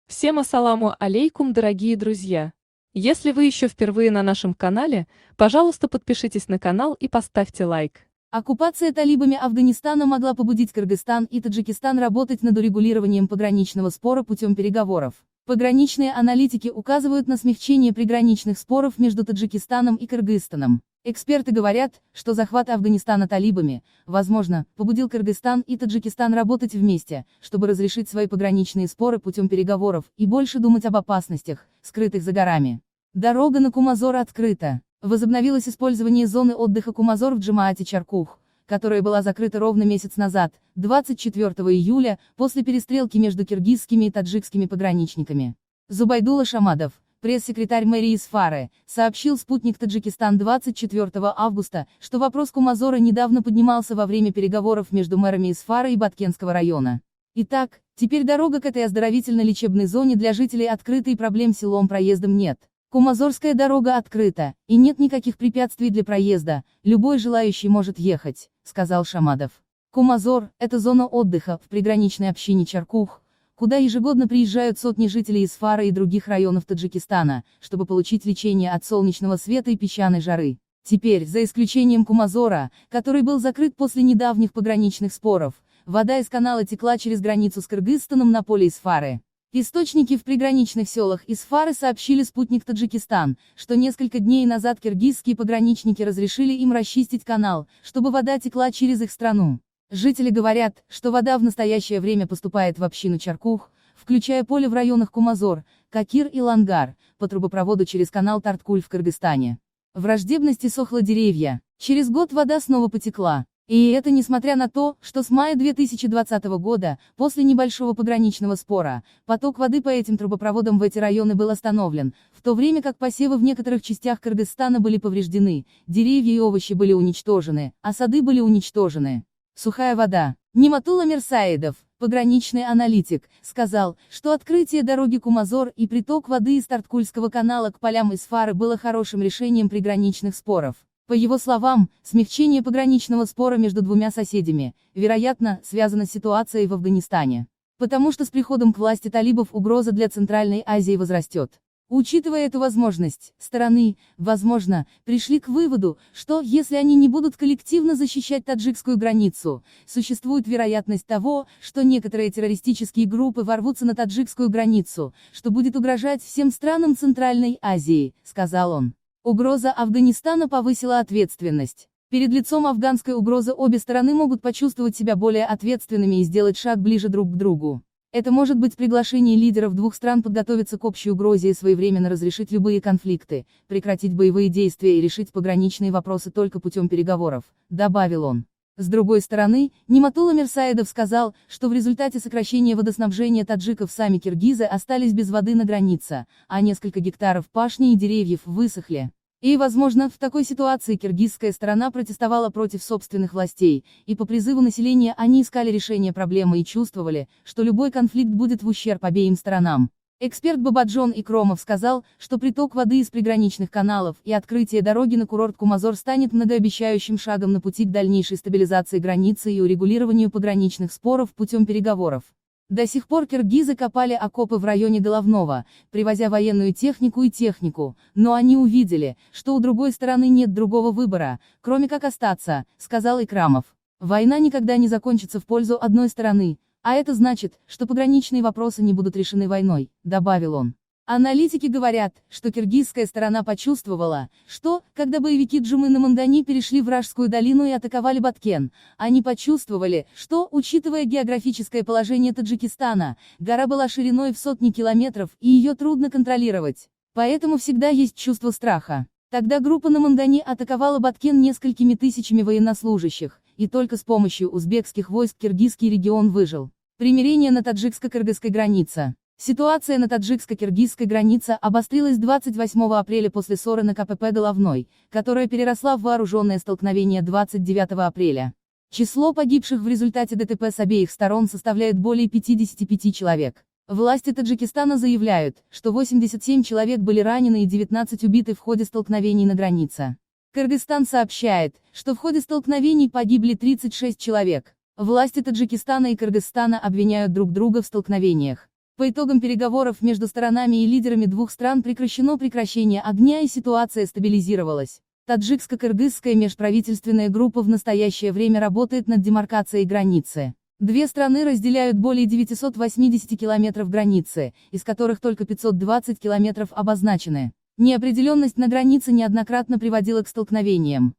Всем ассаламу алейкум, дорогие друзья! Если вы еще впервые на нашем канале, пожалуйста, подпишитесь на канал и поставьте лайк. Оккупация талибами Афганистана могла побудить Кыргызстан и Таджикистан работать над урегулированием пограничного спора путем переговоров. Пограничные аналитики указывают на смягчение приграничных споров между Таджикистаном и Кыргызстаном. Эксперты говорят, что захват Афганистана талибами, возможно, побудил Кыргызстан и Таджикистан работать вместе, чтобы разрешить свои пограничные споры путем переговоров и больше думать об опасностях, скрытых за горами. Дорога на Кумазор открыта. Возобновилось использование зоны отдыха Кумазор в Джамаате Чаркух, которая была закрыта ровно месяц назад, 24 июля, после перестрелки между киргизскими и таджикскими пограничниками. Зубайдулла Шамадов, пресс-секретарь мэрии Исфары, сообщил «Спутник Таджикистан» 24 августа, что вопрос Кумазора недавно поднимался во время переговоров между мэрами Исфары и Баткенского района. Итак, теперь дорога к этой оздоровительно-лечебной зоне для жителей открыта и проблем с силовым проездом нет. Кумазорская дорога открыта, и нет никаких препятствий для проезда, любой желающий может ехать, сказал Шамадов. Кумазор – это зона отдыха в приграничной общине Чаркух, куда ежегодно приезжают сотни жителей Исфары и других районов Таджикистана, чтобы получить лечение от солнечного света и песчаной жары. Теперь, за исключением Кумазора, который был закрыт после недавних пограничных споров, вода из канала текла через границу с Кыргызстаном на поле Исфары. Источники в приграничных селах Исфары сообщили «Спутник Таджикистан», что несколько дней назад киргизские пограничники разрешили им расчистить канал, чтобы вода текла через их страну. Жители говорят, что вода в настоящее время поступает в общину Чаркух, включая поле в районах Кумазор, Какир и Лангар, по трубопроводу через канал Тарткуль в Кыргызстане. Враждебность иссохла деревья. Через год вода снова потекла. И это несмотря на то, что с мая 2020 года, после небольшого пограничного спора, поток воды по этим трубопроводам в эти районы был остановлен, в то время как посевы в некоторых частях Кыргызстана были повреждены, деревья и овощи были уничтожены, а сады были уничтожены. Сухая вода. Ниматулла Мирсаидов, пограничный аналитик, сказал, что открытие дороги Кумазор и приток воды из Тарткульского канала к полям Исфары было хорошим решением приграничных споров. По его словам, смягчение пограничного спора между двумя соседями, вероятно, связано с ситуацией в Афганистане. Потому что с приходом к власти талибов угроза для Центральной Азии возрастет. Учитывая эту возможность, стороны, возможно, пришли к выводу, что, если они не будут коллективно защищать таджикскую границу, существует вероятность того, что некоторые террористические группы ворвутся на таджикскую границу, что будет угрожать всем странам Центральной Азии, сказал он. Угроза Афганистана повысила ответственность. Перед лицом афганской угрозы обе стороны могут почувствовать себя более ответственными и сделать шаг ближе друг к другу. Это может быть приглашение лидеров двух стран подготовиться к общей угрозе и своевременно разрешить любые конфликты, прекратить боевые действия и решить пограничные вопросы только путем переговоров, добавил он. С другой стороны, Ниматулла Мирсаидов сказал, что в результате сокращения водоснабжения таджиков сами киргизы остались без воды на границе, а несколько гектаров пашни и деревьев высохли. И, возможно, в такой ситуации киргизская сторона протестовала против собственных властей, и по призыву населения они искали решение проблемы и чувствовали, что любой конфликт будет в ущерб обеим сторонам. Эксперт Бабаджон Икромов сказал, что приток воды из приграничных каналов и открытие дороги на курорт Кумазор станет многообещающим шагом на пути к дальнейшей стабилизации границы и урегулированию пограничных споров путем переговоров. До сих пор киргизы копали окопы в районе Головного, привозя военную технику и технику, но они увидели, что у другой стороны нет другого выбора, кроме как остаться, сказал Икрамов. Война никогда не закончится в пользу одной стороны, а это значит, что пограничные вопросы не будут решены войной, добавил он. Аналитики говорят, что киргизская сторона почувствовала, что, когда боевики Джумы на Мандани перешли Вражскую долину и атаковали Баткен, они почувствовали, что, учитывая географическое положение Таджикистана, гора была шириной в сотни километров и ее трудно контролировать. Поэтому всегда есть чувство страха. Тогда группа на Мандани атаковала Баткен несколькими тысячами военнослужащих, и только с помощью узбекских войск киргизский регион выжил. Примирение на таджикско-кыргызской границе. Ситуация на таджикско-киргизской границе обострилась 28 апреля после ссоры на КПП Головной, которая переросла в вооруженное столкновение 29 апреля. Число погибших в результате ДТП с обеих сторон составляет более 55 человек. Власти Таджикистана заявляют, что 87 человек были ранены и 19 убиты в ходе столкновений на границе. Кыргызстан сообщает, что в ходе столкновений погибли 36 человек. Власти Таджикистана и Кыргызстана обвиняют друг друга в столкновениях. По итогам переговоров между сторонами и лидерами двух стран прекращение огня и ситуация стабилизировалась. Таджикско-кыргызская межправительственная группа в настоящее время работает над демаркацией границы. Две страны разделяют более 980 километров границы, из которых только 520 километров обозначены. Неопределенность на границе неоднократно приводила к столкновениям.